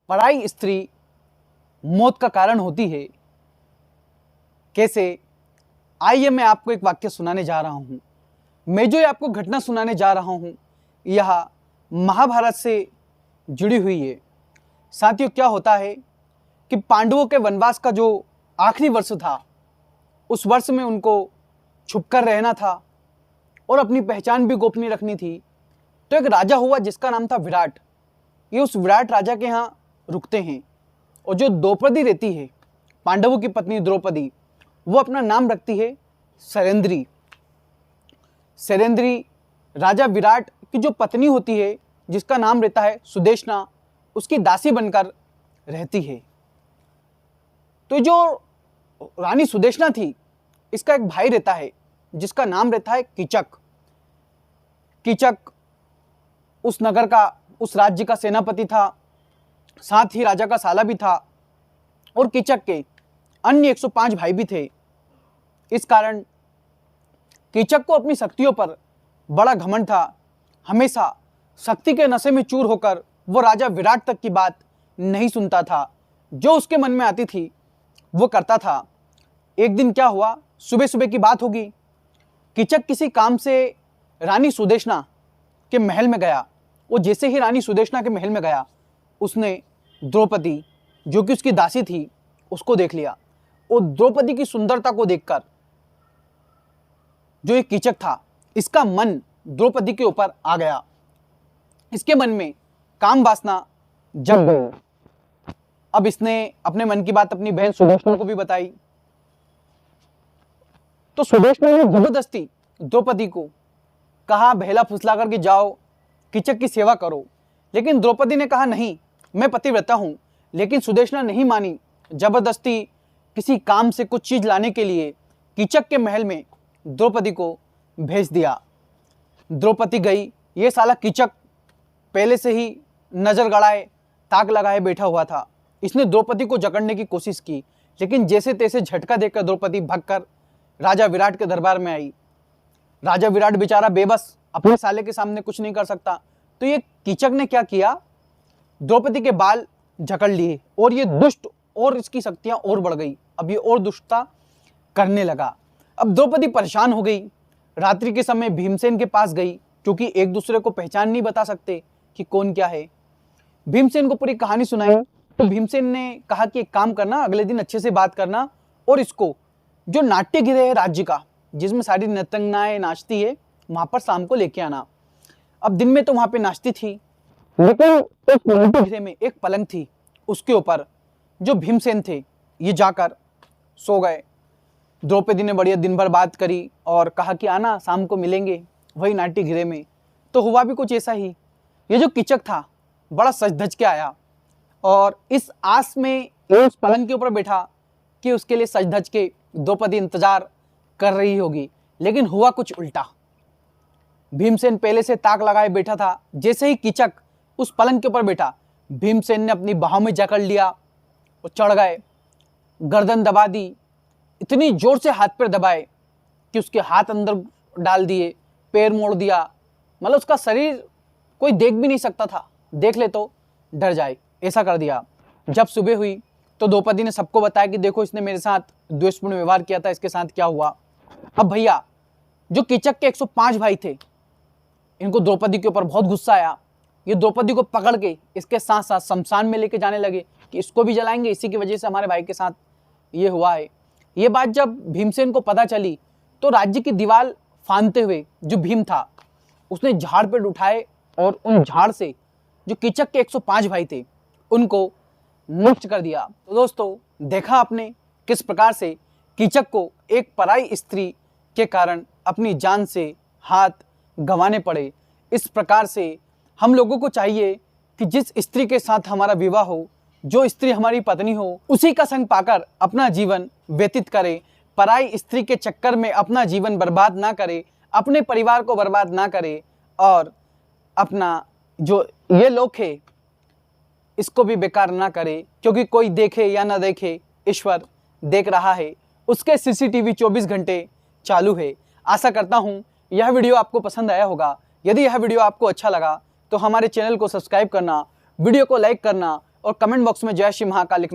पराई स्त्री मौत का कारण होती है। कैसे? आइए मैं आपको एक वाक्य सुनाने जा रहा हूं। मैं जो आपको घटना सुनाने जा रहा हूं यह महाभारत से जुड़ी हुई है। साथियों, क्या होता है कि पांडवों के वनवास का जो आखिरी वर्ष था, उस वर्ष में उनको छुपकर रहना था और अपनी पहचान भी गोपनीय रखनी थी। तो एक राजा हुआ जिसका नाम था विराट। ये उस विराट राजा के यहाँ रुकते हैं और जो द्रौपदी रहती है, पांडवों की पत्नी द्रौपदी, वो अपना नाम रखती है सैरंध्री। सैरंध्री राजा विराट की जो पत्नी होती है, जिसका नाम रहता है सुदेशना, उसकी दासी बनकर रहती है। तो जो रानी सुदेशना थी, इसका एक भाई रहता है जिसका नाम रहता है कीचक। कीचक उस नगर का, उस राज्य का सेनापति था, साथ ही राजा का साला भी था और कीचक के अन्य 105 भाई भी थे। इस कारण कीचक को अपनी शक्तियों पर बड़ा घमंड था। हमेशा शक्ति के नशे में चूर होकर वो राजा विराट तक की बात नहीं सुनता था। जो उसके मन में आती थी वो करता था। एक दिन क्या हुआ, सुबह सुबह की बात होगी। कीचक किसी काम से रानी सुदेशना के महल में गया। वो जैसे ही रानी सुदेशना के महल में गया, उसने द्रौपदी, जो कि उसकी दासी थी, उसको देख लिया। और द्रौपदी की सुंदरता को देखकर जो एक कीचक था, इसका मन द्रौपदी के ऊपर आ गया। इसके मन में काम वासना जग गई। अब इसने अपने मन की बात अपनी बहन सुदेशना को भी बताई। तो सुदेशना ने जबरदस्ती द्रौपदी को कहा, बहला फुसला करके जाओ, कीचक की सेवा करो। लेकिन द्रौपदी ने कहा, नहीं, मैं पतिव्रता हूं। लेकिन सुदेशना नहीं मानी। जबरदस्ती किसी काम से कुछ चीज लाने के लिए कीचक के महल में द्रौपदी को भेज दिया। द्रौपदी गई। ये साला कीचक पहले से ही नजर गड़ाए, ताक लगाए बैठा हुआ था। इसने द्रौपदी को जकड़ने की कोशिश की, लेकिन जैसे तैसे झटका देकर द्रौपदी भागकर राजा विराट के दरबार में आई। राजा विराट बेचारा बेबस, अपने साले के सामने कुछ नहीं कर सकता। तो ये कीचक ने क्या किया, द्रौपदी के बाल जकड़ लिए और ये दुष्ट, और इसकी शक्तियां और बढ़ गई। अब ये और दुष्टता करने लगा। अब द्रौपदी परेशान हो गई। रात्रि के समय भीमसेन के पास गई, क्योंकि एक दूसरे को पहचान नहीं बता सकते कि कौन क्या है। भीमसेन को पूरी कहानी सुनाई। तो भीमसेन ने कहा कि एक काम करना, अगले दिन अच्छे से बात करना और इसको जो नाट्य गृह है राज्य का, जिसमें सारी नर्तंगनाएं नाचती है, वहां पर शाम को लेके आना। अब दिन में तो वहां पे नाचती थी, लेकिन एक नाट्य गृह में एक पलंग थी, उसके ऊपर जो भीमसेन थे ये जाकर सो गए। द्रौपदी ने बढ़िया दिन भर बात करी और कहा कि आना, शाम को मिलेंगे वही नाट्य गृह में। तो हुआ भी कुछ ऐसा ही। ये जो कीचक था बड़ा सज धज के आया और इस आस में उस पलंग के ऊपर बैठा कि उसके लिए सज धज के द्रौपदी इंतजार कर रही होगी। लेकिन हुआ कुछ उल्टा। भीमसेन पहले से ताक लगाए बैठा था। जैसे ही कीचक उस पलंग के ऊपर बैठा, भीमसेन ने अपनी बाहों में जकड़ लिया और चढ़ गए, गर्दन दबा दी, इतनी जोर से हाथ पैर दबाए कि उसके हाथ अंदर डाल दिए, पैर मोड़ दिया। मतलब उसका शरीर कोई देख भी नहीं सकता था, देख ले तो डर जाए, ऐसा कर दिया। जब सुबह हुई तो द्रौपदी ने सबको बताया कि देखो, इसने मेरे साथ द्वेषपूर्ण व्यवहार किया था, इसके साथ क्या हुआ। अब भैया, जो कीचक के 105 भाई थे, इनको द्रौपदी के ऊपर बहुत गुस्सा आया। ये द्रौपदी को पकड़ के इसके साथ साथ शमशान में लेके जाने लगे कि इसको भी जलाएंगे, इसी की वजह से हमारे भाई के साथ ये हुआ है। ये बात जब भीमसेन को पता चली तो राज्य की दीवार फांदते हुए जो भीम था, उसने झाड़ पेड़ उठाए और उन झाड़ से जो कीचक के 105 भाई थे उनको नष्ट कर दिया। तो दोस्तों, देखा आपने किस प्रकार से कीचक को एक पराई स्त्री के कारण अपनी जान से हाथ गंवाने पड़े। इस प्रकार से हम लोगों को चाहिए कि जिस स्त्री के साथ हमारा विवाह हो, जो स्त्री हमारी पत्नी हो, उसी का संग पाकर अपना जीवन व्यतीत करें। पराई स्त्री के चक्कर में अपना जीवन बर्बाद ना करें, अपने परिवार को बर्बाद ना करें और अपना जो ये लोक है इसको भी बेकार ना करे। क्योंकि कोई देखे या ना देखे, ईश्वर देख रहा है, उसके सीसीटीवी 24 घंटे चालू है। आशा करता हूँ यह वीडियो आपको पसंद आया होगा। यदि यह वीडियो आपको अच्छा लगा तो हमारे चैनल को सब्सक्राइब करना, वीडियो को लाइक करना और कमेंट बॉक्स में जय श्री महाकाल लिखना।